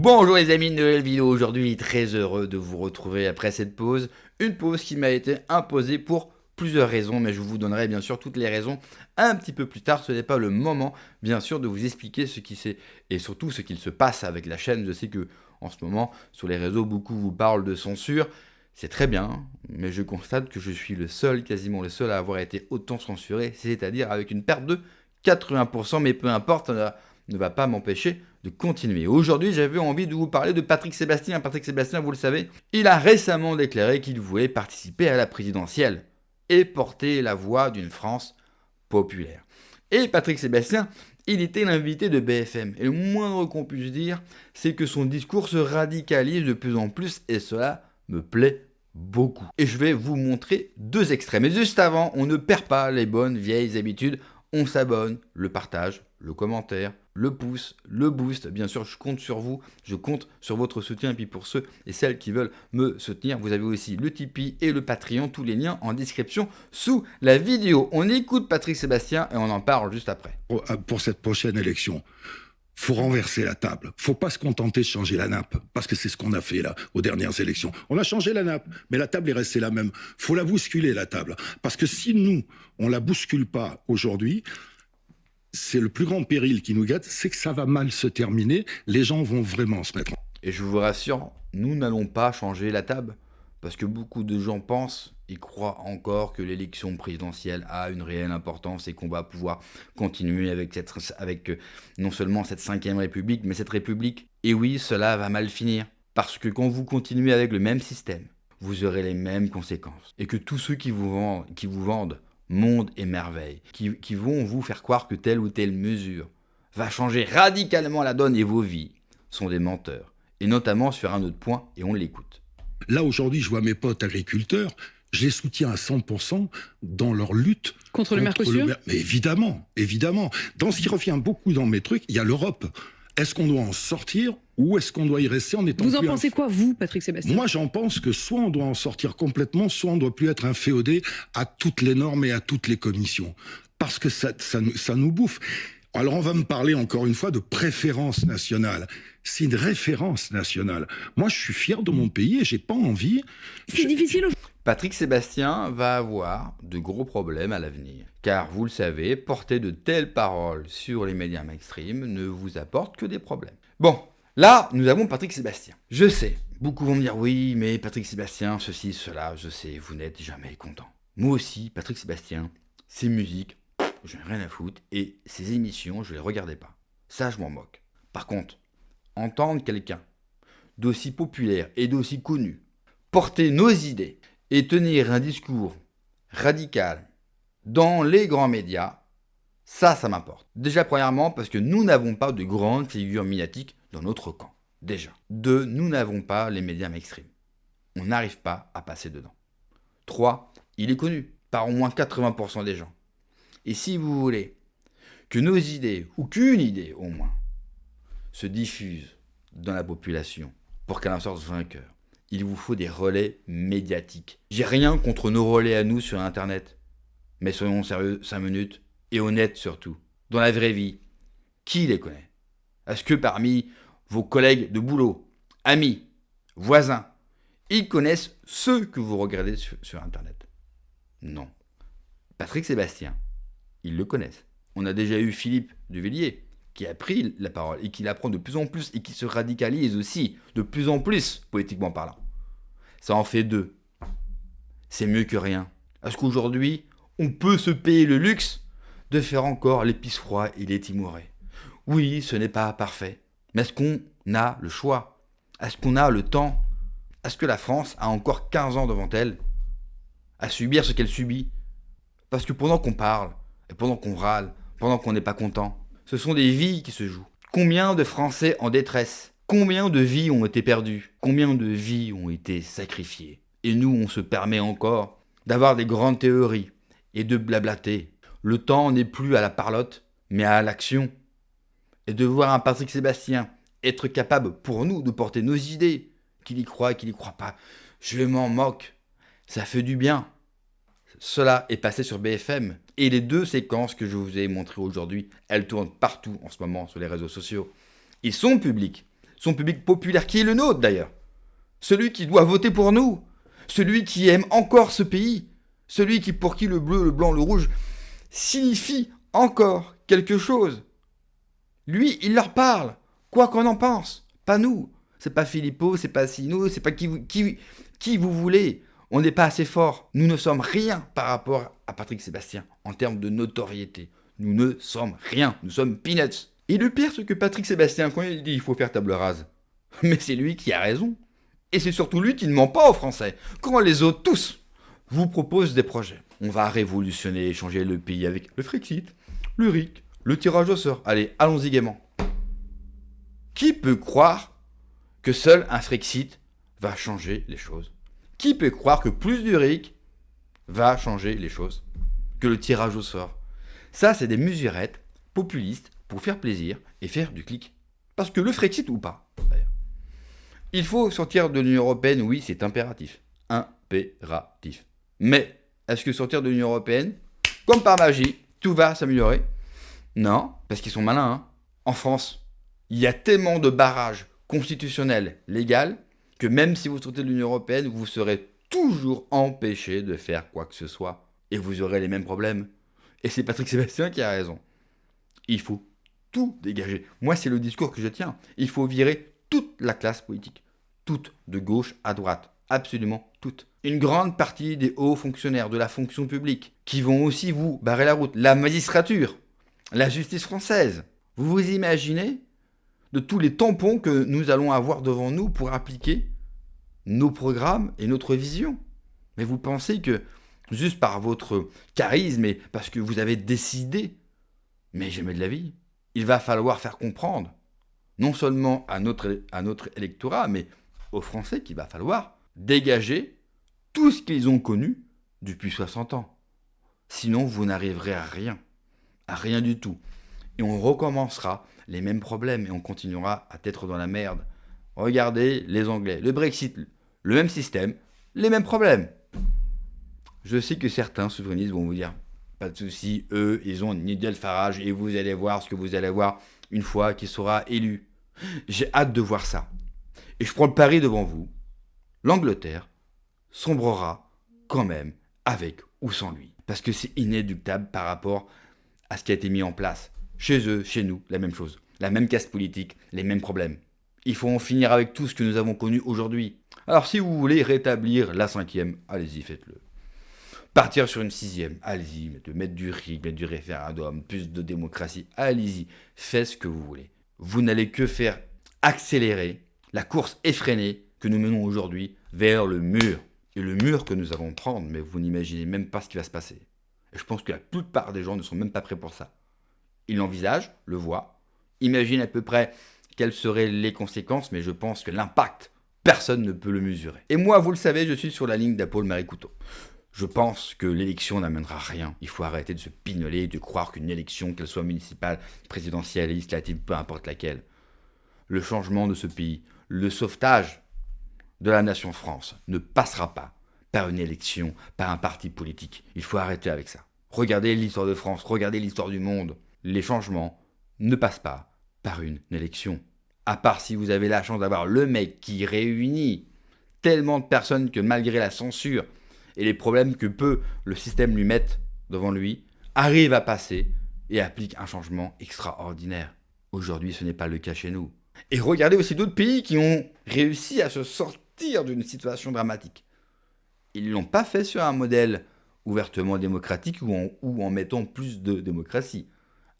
Bonjour les amis, nouvelle vidéo aujourd'hui, très heureux de vous retrouver après cette pause. Une pause qui m'a été imposée pour plusieurs raisons, mais je vous donnerai bien sûr toutes les raisons un petit peu plus tard. Ce n'est pas le moment bien sûr de vous expliquer ce qui s'est et surtout ce qu'il se passe avec la chaîne. Je sais que en ce moment sur les réseaux beaucoup vous parlent de censure. C'est très bien, mais je constate que je suis le seul, quasiment le seul à avoir été autant censuré, c'est-à-dire avec une perte de 80%, mais peu importe, ça ne va pas m'empêcher de continuer. Aujourd'hui, j'avais envie de vous parler de Patrick Sébastien. Patrick Sébastien, vous le savez, il a récemment déclaré qu'il voulait participer à la présidentielle et porter la voix d'une France populaire. Et Patrick Sébastien, il était l'invité de BFM. Et le moindre qu'on puisse dire, c'est que son discours se radicalise de plus en plus et cela me plaît beaucoup. Et je vais vous montrer deux extraits. Mais juste avant, on ne perd pas les bonnes vieilles habitudes. On s'abonne, le partage, le commentaire, le pouce, le boost. Bien sûr, je compte sur vous, je compte sur votre soutien. Et puis pour ceux et celles qui veulent me soutenir, vous avez aussi le Tipeee et le Patreon. Tous les liens en description sous la vidéo. On écoute Patrick Sébastien et on en parle juste après. Pour cette prochaine élection, faut renverser la table. Faut pas se contenter de changer la nappe, parce que c'est ce qu'on a fait là aux dernières élections. On a changé la nappe, mais la table est restée la même. Faut la bousculer la table, parce que si nous on la bouscule pas aujourd'hui, c'est le plus grand péril qui nous guette, c'est que ça va mal se terminer. Les gens vont vraiment se mettre. Et je vous rassure, nous n'allons pas changer la table, parce que beaucoup de gens pensent et croient encore que l'élection présidentielle a une réelle importance et qu'on va pouvoir continuer avec non seulement cette 5e République, mais cette République. Et oui, cela va mal finir, parce que quand vous continuez avec le même système, vous aurez les mêmes conséquences. Et que tous ceux qui vous vendent monde et merveille, qui vont vous faire croire que telle ou telle mesure va changer radicalement la donne et vos vies, sont des menteurs. Et notamment sur un autre point, et on l'écoute. Là, aujourd'hui, je vois mes potes agriculteurs, je les soutiens à 100% dans leur lutte contre le Mercosur. Mais évidemment, évidemment. Dans ce qui revient beaucoup dans mes trucs, il y a l'Europe. Est-ce qu'on doit en sortir ou est-ce qu'on doit y rester en étant Vous en pensez quoi, vous, Patrick Sébastien? Moi, j'en pense que soit on doit en sortir complètement, soit on ne doit plus être inféodé à toutes les normes et à toutes les commissions. Parce que ça nous bouffe. Alors on va me parler encore une fois de préférence nationale. C'est une référence nationale. Moi, je suis fier de mon pays et j'ai pas envie. C'est difficile. Patrick Sébastien va avoir de gros problèmes à l'avenir. Car vous le savez, porter de telles paroles sur les médias mainstream ne vous apporte que des problèmes. Bon, là, nous avons Patrick Sébastien. Je sais, beaucoup vont me dire oui, mais Patrick Sébastien, ceci, cela, je sais, vous n'êtes jamais content. Moi aussi, Patrick Sébastien, ses musiques, je n'ai rien à foutre, et ses émissions, je les regardais pas. Ça, je m'en moque. Par contre, entendre quelqu'un d'aussi populaire et d'aussi connu porter nos idées et tenir un discours radical dans les grands médias, ça m'importe. Déjà, premièrement, parce que nous n'avons pas de grandes figures médiatiques dans notre camp. Déjà. Deux, nous n'avons pas les médias mainstream. On n'arrive pas à passer dedans. 3, il est connu par au moins 80% des gens. Et si vous voulez que nos idées, ou qu'une idée au moins, se diffuse dans la population pour qu'elle en sorte vainqueur, il vous faut des relais médiatiques. J'ai rien contre nos relais à nous sur Internet. Mais soyons sérieux 5 minutes, et honnêtes surtout. Dans la vraie vie, qui les connaît? Est-ce que parmi vos collègues de boulot, amis, voisins, ils connaissent ceux que vous regardez sur Internet? Non. Patrick Sébastien, ils le connaissent. On a déjà eu Philippe de Villiers, qui a pris la parole et qui la prend de plus en plus et qui se radicalise aussi, de plus en plus, politiquement parlant. Ça en fait 2. C'est mieux que rien. Est-ce qu'aujourd'hui, on peut se payer le luxe de faire encore l'épice froid et les timorés? Oui, ce n'est pas parfait. Mais est-ce qu'on a le choix? Est-ce qu'on a le temps? Est-ce que la France a encore 15 ans devant elle à subir ce qu'elle subit? Parce que pendant qu'on parle, et pendant qu'on râle, pendant qu'on n'est pas content, ce sont des vies qui se jouent. Combien de Français en détresse? Combien de vies ont été perdues? Combien de vies ont été sacrifiées? Et nous, on se permet encore d'avoir des grandes théories et de blablater. Le temps n'est plus à la parlotte, mais à l'action. Et de voir un Patrick Sébastien être capable pour nous de porter nos idées, qu'il y croit et qu'il y croit pas, je m'en moque. Ça fait du bien. Cela est passé sur BFM. Et les 2 séquences que je vous ai montrées aujourd'hui, elles tournent partout en ce moment sur les réseaux sociaux. Ils sont publics. son public populaire, qui est le nôtre d'ailleurs. Celui qui doit voter pour nous. Celui qui aime encore ce pays. Celui pour qui le bleu, le blanc, le rouge signifie encore quelque chose. Lui, il leur parle, quoi qu'on en pense. Pas nous. C'est pas Philippot, c'est pas Sino, c'est pas qui vous voulez. On n'est pas assez fort. Nous ne sommes rien par rapport à Patrick Sébastien en termes de notoriété. Nous ne sommes rien. Nous sommes peanuts. Et le pire, c'est que Patrick Sébastien, quand il dit qu'il faut faire table rase, mais c'est lui qui a raison. Et c'est surtout lui qui ne ment pas aux Français. Quand les autres, tous, vous proposent des projets. On va révolutionner et changer le pays avec le Frexit, le RIC, le tirage au sort. Allez, allons-y gaiement. Qui peut croire que seul un Frexit va changer les choses? Qui peut croire que plus du RIC va changer les choses que le tirage au sort? Ça, c'est des mesurettes populistes pour faire plaisir et faire du clic. Parce que le Frexit ou pas, d'ailleurs. Il faut sortir de l'Union Européenne, oui, c'est impératif. Impératif. Mais, est-ce que sortir de l'Union Européenne, comme par magie, tout va s'améliorer? Non, parce qu'ils sont malins. Hein. En France, il y a tellement de barrages constitutionnels, légaux, que même si vous sortez de l'Union Européenne, vous serez toujours empêché de faire quoi que ce soit. Et vous aurez les mêmes problèmes. Et c'est Patrick Sébastien qui a raison. Il faut tout dégager. Moi, c'est le discours que je tiens. Il faut virer toute la classe politique. Toute, de gauche à droite. Absolument toute. Une grande partie des hauts fonctionnaires de la fonction publique, qui vont aussi vous barrer la route. La magistrature, la justice française. Vous vous imaginez de tous les tampons que nous allons avoir devant nous pour appliquer nos programmes et notre vision. Mais vous pensez que, juste par votre charisme et parce que vous avez décidé, mais jamais de la vie, il va falloir faire comprendre, non seulement à notre électorat, mais aux Français qu'il va falloir dégager tout ce qu'ils ont connu depuis 60 ans. Sinon, vous n'arriverez à rien du tout. Et on recommencera les mêmes problèmes et on continuera à être dans la merde. Regardez les Anglais, le Brexit, le même système, les mêmes problèmes. Je sais que certains souverainistes vont vous dire, pas de souci, eux, ils ont Nigel Farage et vous allez voir ce que vous allez voir une fois qu'il sera élu. J'ai hâte de voir ça. Et je prends le pari devant vous, l'Angleterre sombrera quand même avec ou sans lui. Parce que c'est inéluctable par rapport à ce qui a été mis en place. Chez eux, chez nous, la même chose. La même caste politique, les mêmes problèmes. Il faut en finir avec tout ce que nous avons connu aujourd'hui. Alors si vous voulez rétablir la 5e, allez-y, faites-le. Partir sur une 6e, allez-y, mettre du RIC, mettre du référendum, plus de démocratie, allez-y, faites ce que vous voulez. Vous n'allez que faire accélérer la course effrénée que nous menons aujourd'hui vers le mur. Et le mur que nous allons prendre, mais vous n'imaginez même pas ce qui va se passer. Et je pense que la plupart des gens ne sont même pas prêts pour ça. Ils l'envisagent, le voient, imaginent à peu près quelles seraient les conséquences, mais je pense que l'impact, personne ne peut le mesurer. Et moi, vous le savez, je suis sur la ligne d'Apollon Couteau. Je pense que l'élection n'amènera rien. Il faut arrêter de se pignoler et de croire qu'une élection, qu'elle soit municipale, présidentielle, législative, peu importe laquelle, le changement de ce pays, le sauvetage de la nation France ne passera pas par une élection, par un parti politique. Il faut arrêter avec ça. Regardez l'histoire de France, regardez l'histoire du monde. Les changements ne passent pas par une élection. À part si vous avez la chance d'avoir le mec qui réunit tellement de personnes que malgré la censure et les problèmes que peut le système lui mettre devant lui, arrive à passer et applique un changement extraordinaire. Aujourd'hui, ce n'est pas le cas chez nous. Et regardez aussi d'autres pays qui ont réussi à se sortir d'une situation dramatique. Ils ne l'ont pas fait sur un modèle ouvertement démocratique ou en mettant plus de démocratie.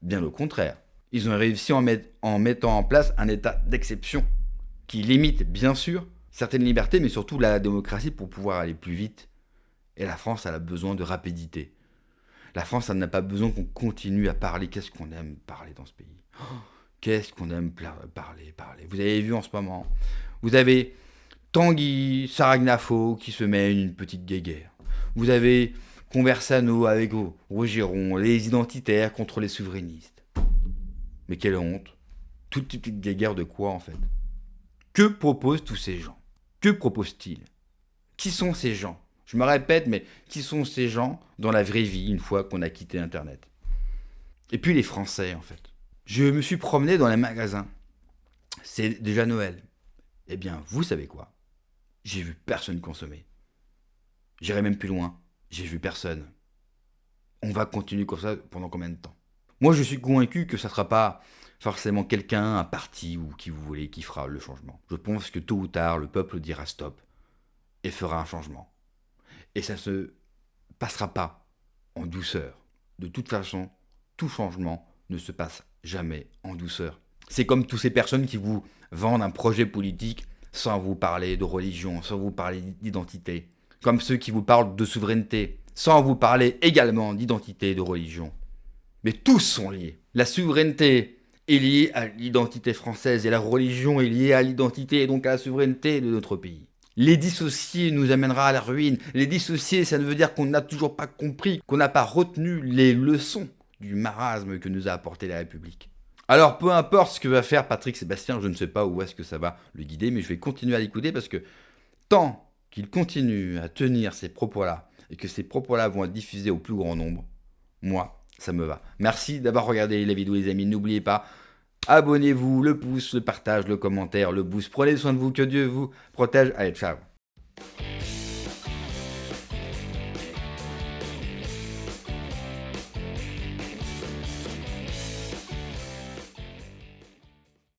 Bien au contraire. Ils ont réussi en mettant en place un état d'exception qui limite, bien sûr, certaines libertés, mais surtout la démocratie pour pouvoir aller plus vite. Et la France, elle a besoin de rapidité. La France, elle n'a pas besoin qu'on continue à parler. Qu'est-ce qu'on aime parler dans ce pays? Qu'est-ce qu'on aime parler. Vous avez vu en ce moment, vous avez Tanguy Saragnafo qui se mène une petite guéguerre. Vous avez Conversano avec Rougiron, les identitaires contre les souverainistes. Mais quelle honte. Toute petite guéguerre de quoi en fait? Que proposent tous ces gens? Que proposent-ils? Qui sont ces gens? Je me répète, mais qui sont ces gens dans la vraie vie une fois qu'on a quitté Internet? Et puis les Français en fait. Je me suis promené dans les magasins. c'est déjà Noël. Eh bien, vous savez quoi? J'ai vu personne consommer. J'irai même plus loin, j'ai vu personne. On va continuer comme ça pendant combien de temps? Moi, je suis convaincu que ça ne sera pas forcément quelqu'un, un parti ou qui vous voulez, qui fera le changement. Je pense que tôt ou tard, le peuple dira stop et fera un changement. Et ça ne se passera pas en douceur. De toute façon, tout changement ne se passe jamais en douceur. C'est comme toutes ces personnes qui vous vendent un projet politique sans vous parler de religion, sans vous parler d'identité. Comme ceux qui vous parlent de souveraineté, sans vous parler également d'identité et de religion. Mais tous sont liés. La souveraineté est liée à l'identité française et la religion est liée à l'identité et donc à la souveraineté de notre pays. Les dissocier nous amènera à la ruine. Les dissocier, ça ne veut dire qu'on n'a toujours pas compris, qu'on n'a pas retenu les leçons du marasme que nous a apporté la République. Alors peu importe ce que va faire Patrick Sébastien, je ne sais pas où est-ce que ça va le guider, mais je vais continuer à l'écouter parce que tant qu'il continue à tenir ces propos-là et que ces propos-là vont être diffusés au plus grand nombre, moi, ça me va. Merci d'avoir regardé la vidéo les amis, n'oubliez pas, abonnez-vous, le pouce, le partage, le commentaire, le boost. Prenez soin de vous, que Dieu vous protège. Allez, ciao.